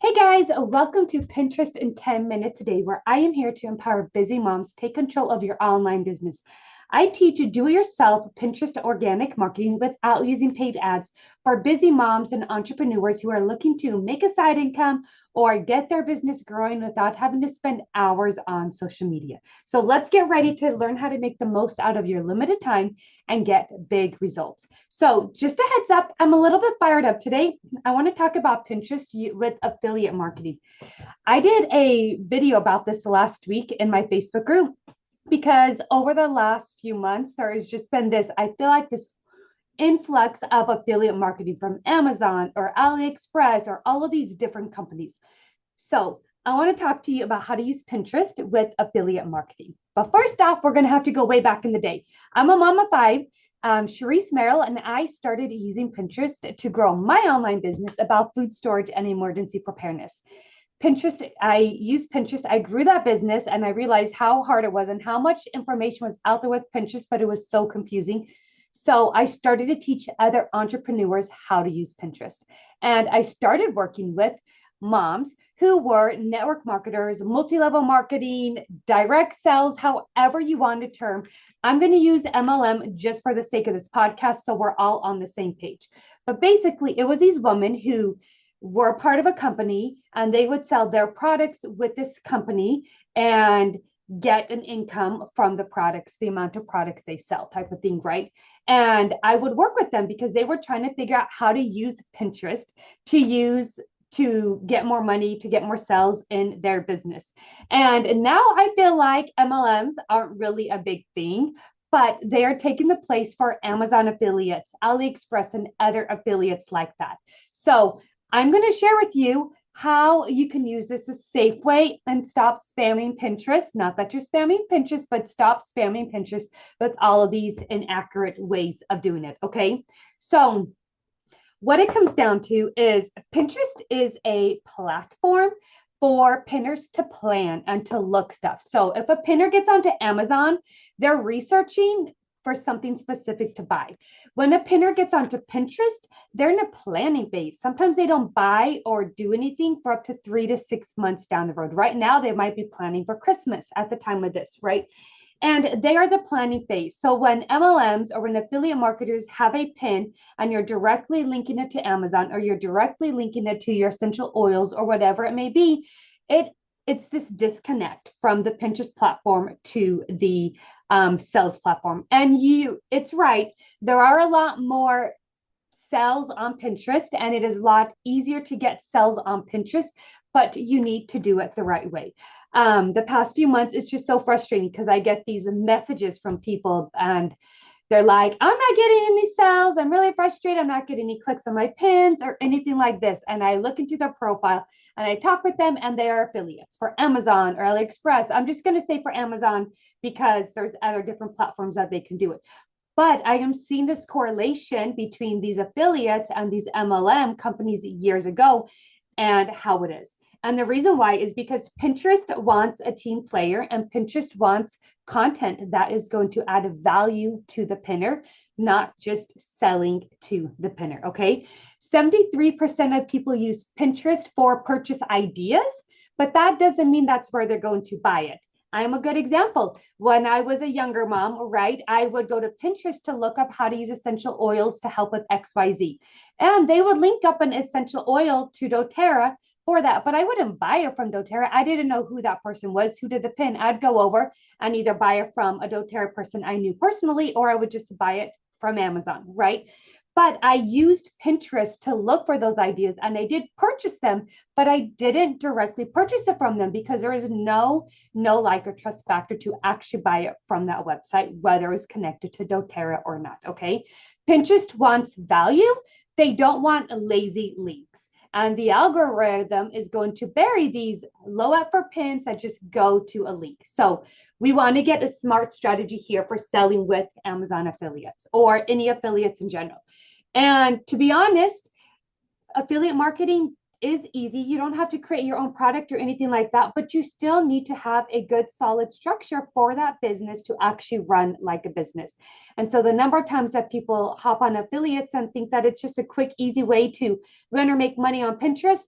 Hey guys, welcome to Pinterest in 10 minutes a day, where I am here to empower busy moms take control of your online business. I teach do-it-yourself Pinterest organic marketing without using paid ads for busy moms and entrepreneurs who are looking to make a side income or get their business growing without having to spend hours on social media. So let's get ready to learn how to make the most out of your limited time and get big results. So just a heads up, I'm a little bit fired up today. I want to talk about Pinterest with affiliate marketing. I did a video about this last week in my Facebook group because over the last few months, there has just been I feel like this influx of affiliate marketing from Amazon or AliExpress or all of these different companies. So I want to talk to you about how to use Pinterest with affiliate marketing. But first off, we're going to have to go way back in the day. I'm a mom of five. Sharice Merrill and I started using Pinterest to grow my online business about food storage and emergency preparedness. I used Pinterest. I grew that business and I realized how hard it was and how much information was out there with Pinterest, but it was so confusing. So I started to teach other entrepreneurs how to use Pinterest. And I started working with moms who were network marketers, multi-level marketing, direct sales, however you want to term. I'm going to use MLM just for the sake of this podcast, so we're all on the same page. But basically, it was these women who were part of a company and they would sell their products with this company and get an income from the products, the amount of products they sell, type of thing, right? And I would work with them because they were trying to figure out how to use Pinterest to get more money, to get more sales in their business. And now I feel like MLMs aren't really a big thing, but they are taking the place for Amazon affiliates, AliExpress, and other affiliates like that. So I'm going to share with you how you can use this a safe way and stop spamming Pinterest. Not that you're spamming Pinterest, but stop spamming Pinterest with all of these inaccurate ways of doing it. Okay. So what it comes down to is Pinterest is a platform for pinners to plan and to look stuff. So if a pinner gets onto Amazon, they're researching for something specific to buy. When a pinner gets onto Pinterest, they're in a planning phase. Sometimes they don't buy or do anything for up to 3 to 6 months down the road. Right now, they might be planning for Christmas at the time of this, right? And they are the planning phase. So when MLMs or when affiliate marketers have a pin and you're directly linking it to Amazon or you're directly linking it to your essential oils or whatever it may be, it's this disconnect from the Pinterest platform to the sales platform. And it's right. There are a lot more sales on Pinterest and it is a lot easier to get sales on Pinterest, but you need to do it the right way. The past few months, it's just so frustrating because I get these messages from people and they're like, I'm not getting any sales. I'm really frustrated. I'm not getting any clicks on my pins or anything like this. And I look into their profile and I talk with them and they are affiliates for Amazon or AliExpress. I'm just going to say for Amazon because there's other different platforms that they can do it. But I am seeing this correlation between these affiliates and these MLM companies years ago and how it is. And the reason why is because Pinterest wants a team player and Pinterest wants content that is going to add value to the pinner, not just selling to the pinner. Okay. 73% of people use Pinterest for purchase ideas, but that doesn't mean that's where they're going to buy it. I'm a good example. When I was a younger mom, right, I would go to Pinterest to look up how to use essential oils to help with XYZ. And they would link up an essential oil to doTERRA for that, but I wouldn't buy it from doTERRA. I didn't know who that person was, who did the pin. I'd go over and either buy it from a doTERRA person I knew personally, or I would just buy it from Amazon, right? But I used Pinterest to look for those ideas and I did purchase them, but I didn't directly purchase it from them because there is no like or trust factor to actually buy it from that website, whether it's connected to doTERRA or not. Okay. Pinterest wants value. They don't want lazy links. And the algorithm is going to bury these low effort pins that just go to a link. So we want to get a smart strategy here for selling with Amazon affiliates or any affiliates in general. And to be honest, affiliate marketing is easy. You don't have to create your own product or anything like that, but you still need to have a good, solid structure for that business to actually run like a business. And so the number of times that people hop on affiliates and think that it's just a quick, easy way to run or make money on Pinterest,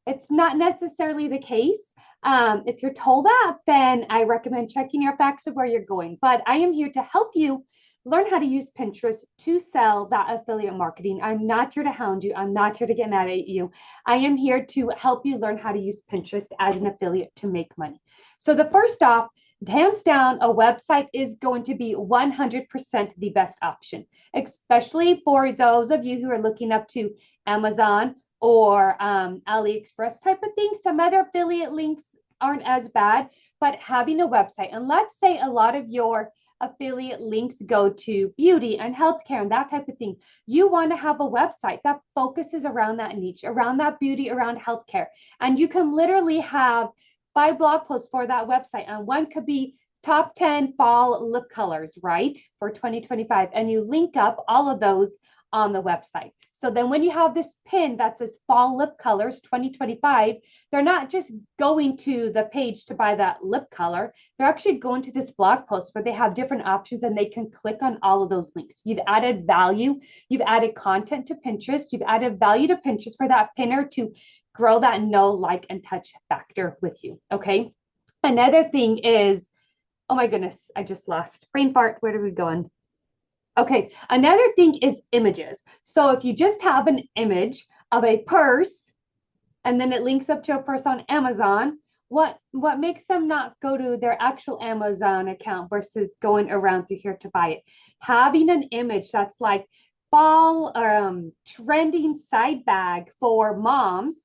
It's not necessarily the case. If you're told that, then I recommend checking your facts of where you're going. But I am here to help you learn how to use Pinterest to sell that affiliate marketing. I'm not here to hound you. I'm not here to get mad at you. I am here to help you learn how to use Pinterest as an affiliate to make money. So the first off, hands down, a website is going to be 100% the best option, especially for those of you who are looking up to Amazon or AliExpress type of thing. Some other affiliate links aren't as bad, but having a website, and let's say a lot of your affiliate links go to beauty and healthcare and that type of thing. You want to have a website that focuses around that niche, around that beauty, around healthcare. And you can literally have 5 blog posts for that website. And one could be top 10 fall lip colors, right? For 2025. And you link up all of those on the website. So then when you have this pin that says fall lip colors 2025, they're not just going to the page to buy that lip color. They're actually going to this blog post where they have different options and they can click on all of those links. You've added value. You've added content to Pinterest. You've added value to Pinterest for that pinner to grow that know, like, and touch factor with you. Okay. Another thing is, oh my goodness, I just lost brain fart. Where are we going? Okay, another thing is images. So if you just have an image of a purse and then it links up to a purse on Amazon, what makes them not go to their actual Amazon account versus going around through here to buy it? Having an image that's like fall trending side bag for moms,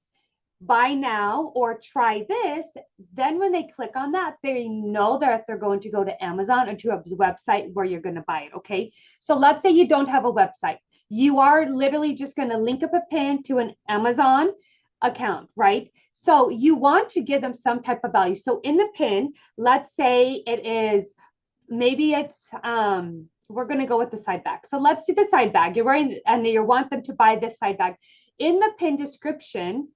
buy now or try this, then when they click on that, they know that they're going to go to Amazon or to a website where you're going to buy it. Okay. So let's say you don't have a website. You are literally just going to link up a pin to an Amazon account, right? So you want to give them some type of value. So in the pin, let's say it is, maybe it's, we're going to go with the side bag. So let's do the side bag. You're wearing, and you want them to buy this side bag. In the pin description,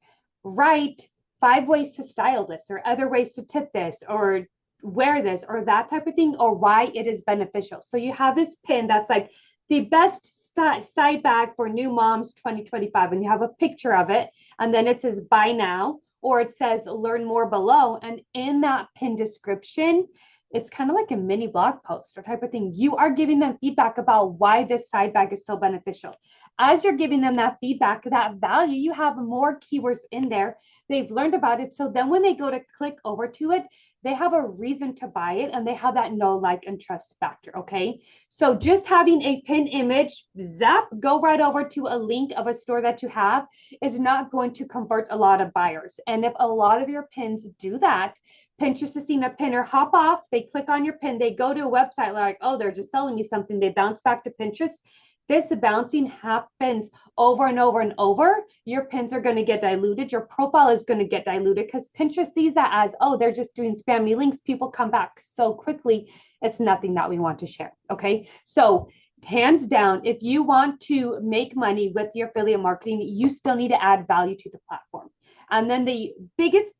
write 5 ways to style this or other ways to tip this or wear this or that type of thing, or why it is beneficial. So you have this pin that's like the best side bag for new moms 2025, and you have a picture of it, and then it says buy now, or it says learn more below. And in that pin description, it's kind of like a mini blog post or type of thing. You are giving them feedback about why this side bag is so beneficial. As you're giving them that feedback, that value, you have more keywords in there. They've learned about it. So then when they go to click over to it, they have a reason to buy it and they have that know, like, and trust factor. Okay. So just having a pin image, zap, go right over to a link of a store that you have is not going to convert a lot of buyers. And if a lot of your pins do that, Pinterest has seen a pinner hop off, they click on your pin, they go to a website like, oh, they're just selling me something. They bounce back to Pinterest. This bouncing happens over and over and over. Your pins are going to get diluted. Your profile is going to get diluted because Pinterest sees that as, oh, they're just doing spammy links. People come back so quickly. It's nothing that we want to share. Okay. So hands down, if you want to make money with your affiliate marketing, you still need to add value to the platform. And then the biggest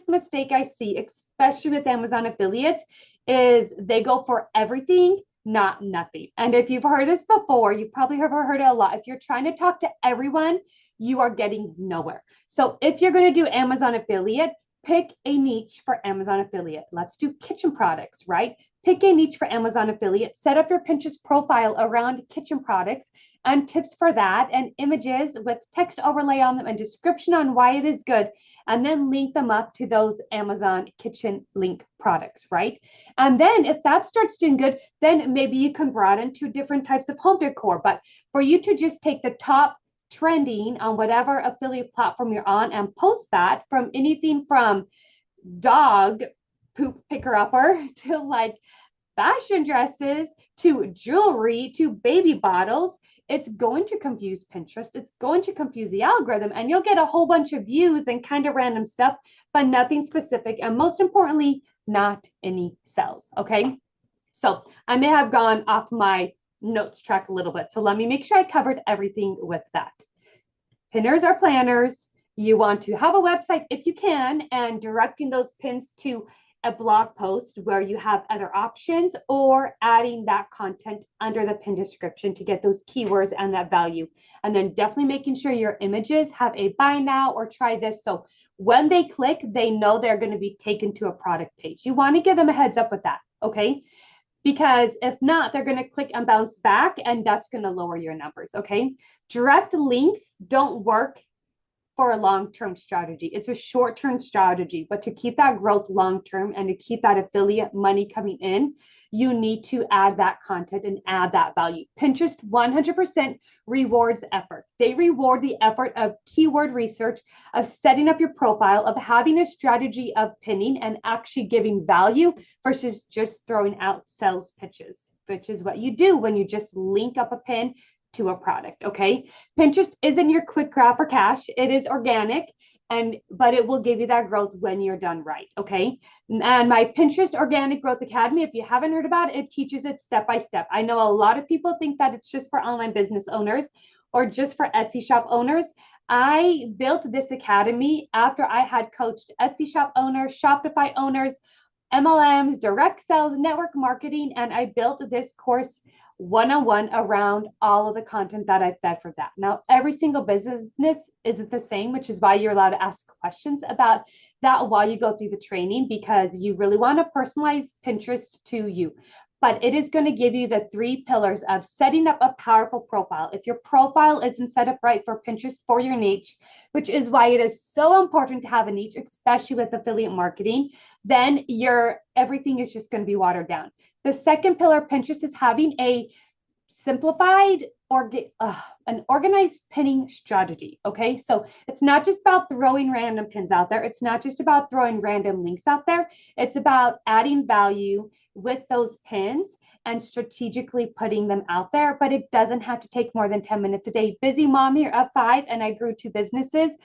mistake I see, especially with Amazon affiliates, is they go for everything, not nothing. And if you've heard this before, you've probably heard it a lot. If you're trying to talk to everyone, you are getting nowhere. So if you're going to do Amazon affiliate, pick a niche for Amazon affiliate. Let's do kitchen products, right? Pick a niche for Amazon affiliate, set up your Pinterest profile around kitchen products and tips for that and images with text overlay on them and description on why it is good, and then link them up to those Amazon kitchen link products, right? And then if that starts doing good, then maybe you can broaden to different types of home decor. But for you to just take the top trending on whatever affiliate platform you're on and post that, from anything from dog poop picker upper to like fashion dresses to jewelry to baby bottles, it's going to confuse Pinterest. It's going to confuse the algorithm, and you'll get a whole bunch of views and kind of random stuff, but nothing specific. And most importantly, not any sales. Okay. So I may have gone off my notes track a little bit. So let me make sure I covered everything with that. Pinners are planners. You want to have a website if you can, and directing those pins to a blog post where you have other options, or adding that content under the pin description to get those keywords and that value. And then definitely making sure your images have a buy now or try this. So when they click, they know they're going to be taken to a product page. You want to give them a heads up with that, okay? Because if not, they're going to click and bounce back, and that's going to lower your numbers, okay? Direct links don't work for a long-term strategy. It's a short-term strategy, but to keep that growth long-term and to keep that affiliate money coming in, you need to add that content and add that value. Pinterest 100% rewards effort. They reward the effort of keyword research, of setting up your profile, of having a strategy of pinning and actually giving value versus just throwing out sales pitches, which is what you do when you just link up a pin to a product, okay? Pinterest isn't your quick grab for cash. It is organic, but it will give you that growth when you're done right, okay? And my Pinterest Organic Growth Academy, if you haven't heard about it, it teaches it step by step. I know a lot of people think that it's just for online business owners or just for Etsy shop owners. I built this academy after I had coached Etsy shop owners, Shopify owners, MLMs, direct sales, network marketing, and I built this course one-on-one around all of the content that I fed for that. Now, every single business isn't the same, which is why you're allowed to ask questions about that while you go through the training, because you really want to personalize Pinterest to you. But it is going to give you the 3 pillars of setting up a powerful profile. If your profile isn't set up right for Pinterest for your niche, which is why it is so important to have a niche, especially with affiliate marketing, then everything is just going to be watered down. The second pillar of Pinterest is having a simplified an organized pinning strategy. Okay, so it's not just about throwing random pins out there. It's not just about throwing random links out there. It's about adding value with those pins and strategically putting them out there. But it doesn't have to take more than 10 minutes a day. Busy mom here of 5, and I grew 2 businesses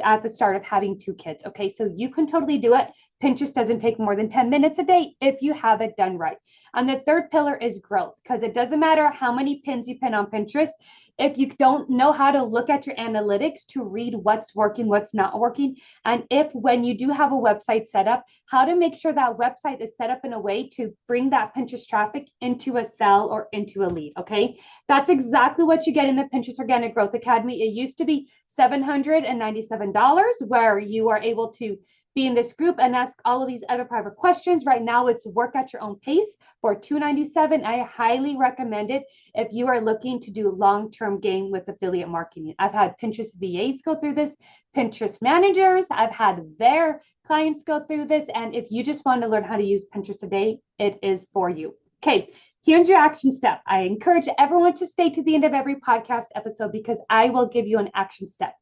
at the start of having 2 kids. Okay, so you can totally do it. Pinterest doesn't take more than 10 minutes a day if you have it done right. And the third pillar is growth, because it doesn't matter how many pins you pin on Pinterest. If you don't know how to look at your analytics to read what's working, what's not working, and when you do have a website set up, how to make sure that website is set up in a way to bring that Pinterest traffic into a sell or into a lead, okay? That's exactly what you get in the Pinterest Organic Growth Academy. It used to be $797, where you are able to be in this group and ask all of these other private questions. Right now, it's work at your own pace for $297. I highly recommend it if you are looking to do long-term gain with affiliate marketing. I've had Pinterest VAs go through this, Pinterest managers. I've had their clients go through this. And if you just want to learn how to use Pinterest today, it is for you. Okay, here's your action step. I encourage everyone to stay to the end of every podcast episode, because I will give you an action step.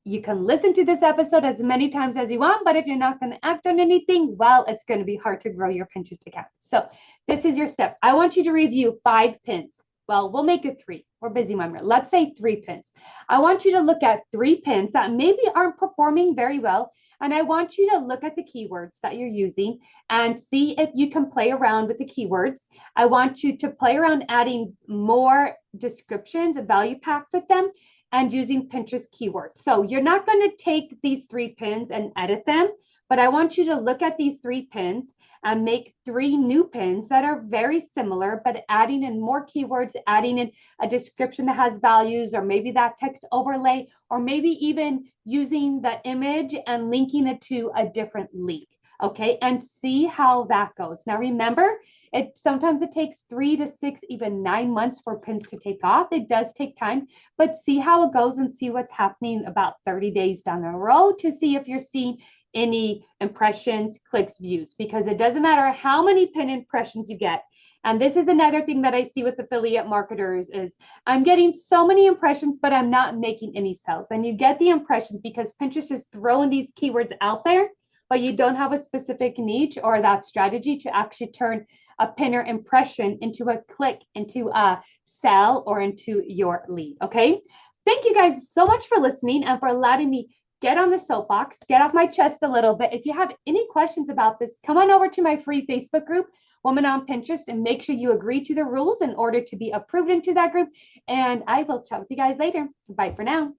You can listen to this episode as many times as you want, but if you're not going to act on anything, well, it's going to be hard to grow your Pinterest account. So this is your step. I want you to review 5 pins. Well, we'll make it 3. We're busy, mom. Let's say 3 pins. I want you to look at 3 pins that maybe aren't performing very well. And I want you to look at the keywords that you're using and see if you can play around with the keywords. I want you to play around adding more descriptions, a value pack with them, and using Pinterest keywords. So you're not going to take these 3 pins and edit them, but I want you to look at these 3 pins and make 3 new pins that are very similar, but adding in more keywords, adding in a description that has values, or maybe that text overlay, or maybe even using the image and linking it to a different link. Okay, and see how that goes. Now remember, sometimes it takes 3 to 6, even 9 months for pins to take off. It does take time, but see how it goes and see what's happening about 30 days down the road to see if you're seeing any impressions, clicks, views, because it doesn't matter how many pin impressions you get. And this is another thing that I see with affiliate marketers is I'm getting so many impressions, but I'm not making any sales. And you get the impressions because Pinterest is throwing these keywords out there, but you don't have a specific niche or that strategy to actually turn a pinner impression into a click, into a sell, or into your lead. Okay. Thank you guys so much for listening and for letting me get on the soapbox, get off my chest a little bit. If you have any questions about this, come on over to my free Facebook group, Woman on Pinterest, and make sure you agree to the rules in order to be approved into that group. And I will chat with you guys later. Bye for now.